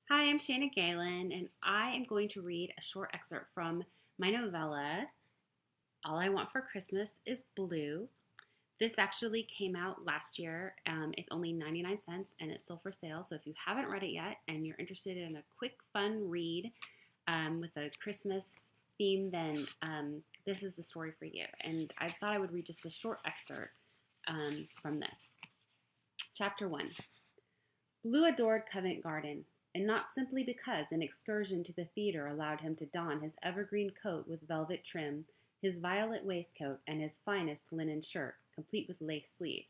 Hi, I'm Shanna Galen, and I am going to read a short excerpt from my novella, All I Want for Christmas is Blue. This actually came out last year. It's only 99 cents and it's still for sale. So if you haven't read it yet and you're interested in a quick, fun read with a Christmas theme, then this is the story for you. And I thought I would read just a short excerpt from this. Chapter 1. Blue adored Covent Garden, and not simply because an excursion to the theatre allowed him to don his evergreen coat with velvet trim, his violet waistcoat, and his finest linen shirt, complete with lace sleeves.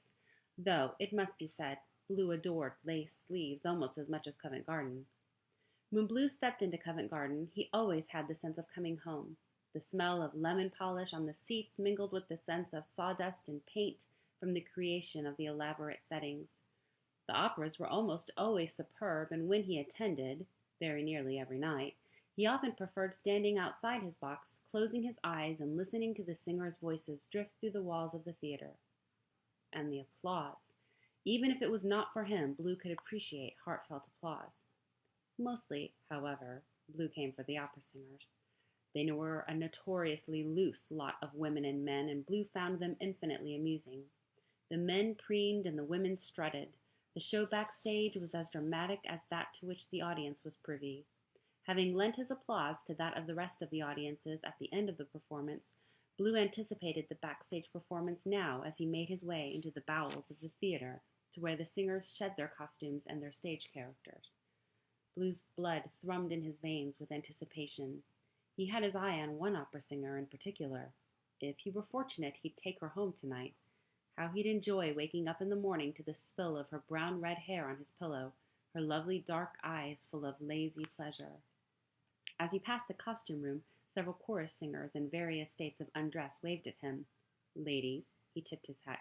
Though, it must be said, Blue adored lace sleeves almost as much as Covent Garden. When Blue stepped into Covent Garden, he always had the sense of coming home. The smell of lemon polish on the seats mingled with the sense of sawdust and paint from the creation of the elaborate settings. The operas were almost always superb, and when he attended, very nearly every night, he often preferred standing outside his box, closing his eyes and listening to the singers' voices drift through the walls of the theatre. And the applause. Even if it was not for him, Blue could appreciate heartfelt applause. Mostly, however, Blue came for the opera singers. They were a notoriously loose lot of women and men, and Blue found them infinitely amusing. The men preened and the women strutted. The show backstage was as dramatic as that to which the audience was privy. Having lent his applause to that of the rest of the audiences at the end of the performance, Blue anticipated the backstage performance now as he made his way into the bowels of the theater to where the singers shed their costumes and their stage characters. Blue's blood thrummed in his veins with anticipation. He had his eye on one opera singer in particular. If he were fortunate, he'd take her home tonight. How he'd enjoy waking up in the morning to the spill of her brown red hair on his pillow, her lovely dark eyes full of lazy pleasure. As he passed the costume room, several chorus singers in various states of undress waved at him. Ladies, he tipped his hat.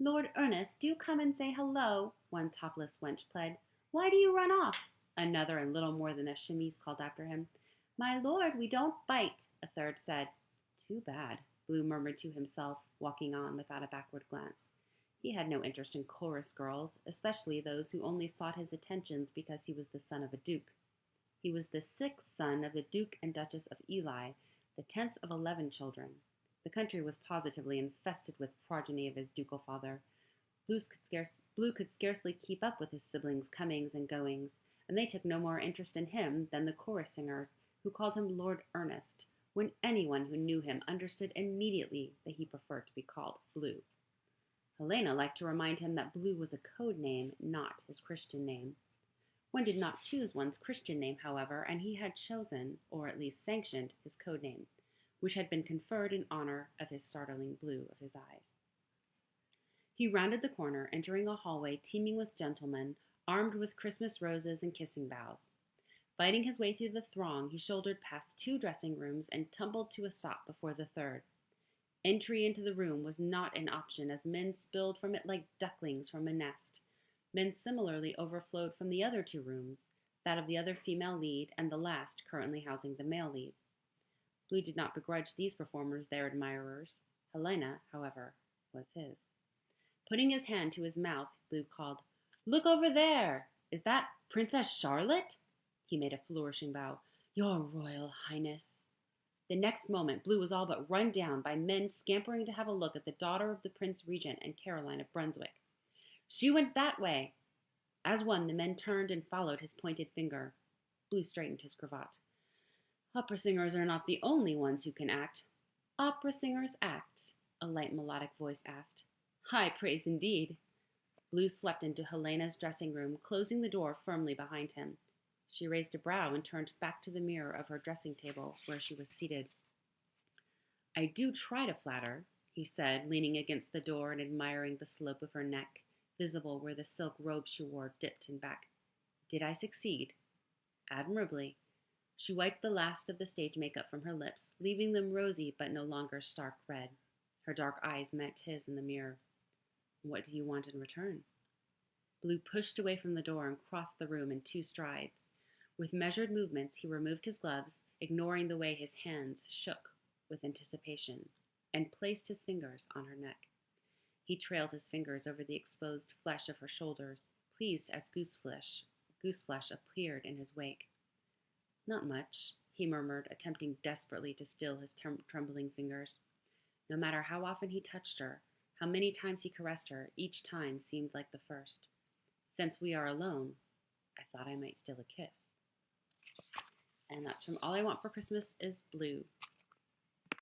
Lord Ernest, do come and say hello, one topless wench pled. Why do you run off? Another in little more than a chemise called after him. My lord, we don't bite, a third said. Too bad, Blue murmured to himself, walking on without a backward glance. He had no interest in chorus girls, especially those who only sought his attentions because he was the son of a duke. He was the sixth son of the Duke and Duchess of Ely, the 10th of 11 children. The country was positively infested with progeny of his ducal father. Blue could scarcely keep up with his siblings' comings and goings, and they took no more interest in him than the chorus singers, who called him Lord Ernest, when anyone who knew him understood immediately that he preferred to be called Blue. Helena liked to remind him that Blue was a code name, not his Christian name. One did not choose one's Christian name, however, and he had chosen, or at least sanctioned, his code name, which had been conferred in honor of his startling blue of his eyes. He rounded the corner, entering a hallway teeming with gentlemen, armed with Christmas roses and kissing boughs. Fighting his way through the throng, he shouldered past 2 dressing rooms and tumbled to a stop before the third. Entry into the room was not an option, as men spilled from it like ducklings from a nest. Men similarly overflowed from the other 2 rooms, that of the other female lead and the last currently housing the male lead. Blue did not begrudge these performers their admirers. Helena, however, was his. Putting his hand to his mouth, Blue called, Look over there! Is that Princess Charlotte? He made a flourishing bow. Your Royal Highness. The next moment, Blue was all but run down by men scampering to have a look at the daughter of the Prince Regent and Caroline of Brunswick. She went that way. As one, the men turned and followed his pointed finger. Blue straightened his cravat. Opera singers are not the only ones who can act. Opera singers act, a light melodic voice asked. High praise indeed. Blue swept into Helena's dressing room, closing the door firmly behind him. She raised a brow and turned back to the mirror of her dressing table, where she was seated. I do try to flatter, he said, leaning against the door and admiring the slope of her neck, visible where the silk robe she wore dipped in back. Did I succeed? Admirably. She wiped the last of the stage makeup from her lips, leaving them rosy but no longer stark red. Her dark eyes met his in the mirror. What do you want in return? Blue pushed away from the door and crossed the room in 2 strides. With measured movements, he removed his gloves, ignoring the way his hands shook with anticipation, and placed his fingers on her neck. He trailed his fingers over the exposed flesh of her shoulders, pleased as goose flesh gooseflesh appeared in his wake. Not much, he murmured, attempting desperately to still his trembling fingers. No matter how often he touched her, how many times he caressed her, each time seemed like the first. Since we are alone, I thought I might steal a kiss. And that's from All I Want for Christmas is Blue.